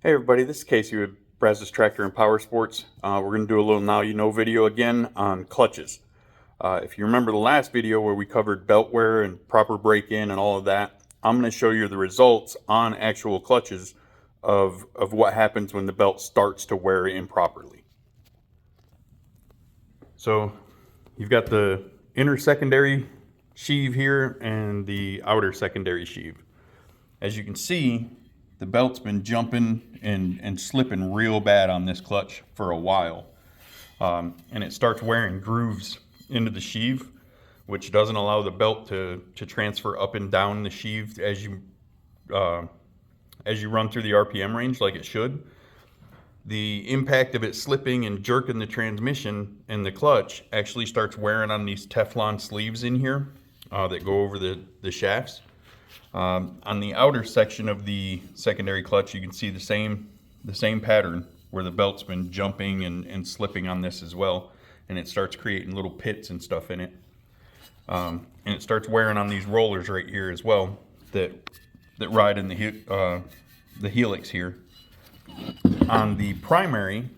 Hey everybody, this is Casey with Brazos Tractor and Power Sports. We're going to do a little Now You Know video again on clutches. If you remember the last video where we covered belt wear and proper break-in and all of that, I'm going to show you the results on actual clutches of what happens when the belt starts to wear improperly. So you've got the inner secondary sheave here and the outer secondary sheave. As you can see, the belt's been jumping and slipping real bad on this clutch for a while. And it starts wearing grooves into the sheave, which doesn't allow the belt to transfer up and down the sheave as you run through the RPM range like it should. The impact of it slipping and jerking the transmission and the clutch actually starts wearing on these Teflon sleeves in here that go over the shafts. On the outer section of the secondary clutch, you can see the same pattern where the belt's been jumping and slipping on this as well, and it starts creating little pits and stuff in it. And it starts wearing on these rollers right here as well that ride in the helix here. On the primary,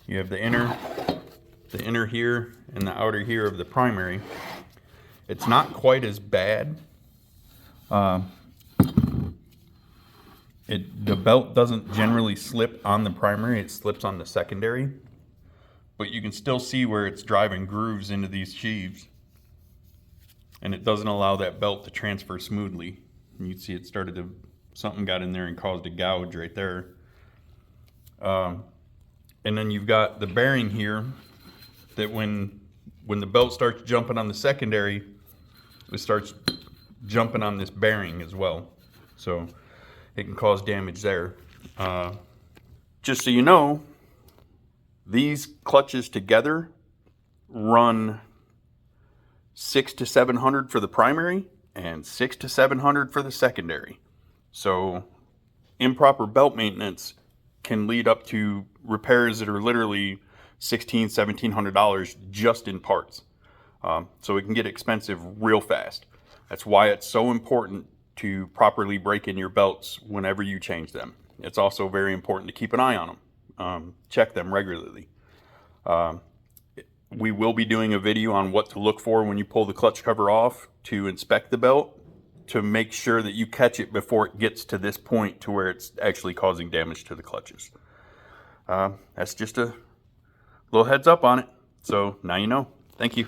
you have the inner here and the outer here of the primary. It's not quite as bad. The belt doesn't generally slip on the primary, it slips on the secondary, but you can still see where it's driving grooves into these sheaves, and it doesn't allow that belt to transfer smoothly. And you can see it something got in there and caused a gouge right there. And then you've got the bearing here that when the belt starts jumping on the secondary, it starts jumping on this bearing as well, so it can cause damage there. Just so you know, these clutches together run 600 to 700 for the primary and 600 to 700 for the secondary. So improper belt maintenance can lead up to repairs that are literally $1,600–1,700 just in parts. So it can get expensive real fast. That's why it's so important to properly break in your belts whenever you change them. It's also very important to keep an eye on them. Check them regularly. We will be doing a video on what to look for when you pull the clutch cover off to inspect the belt, to make sure that you catch it before it gets to this point to where it's actually causing damage to the clutches. That's just a little heads up on it. So now you know. Thank you.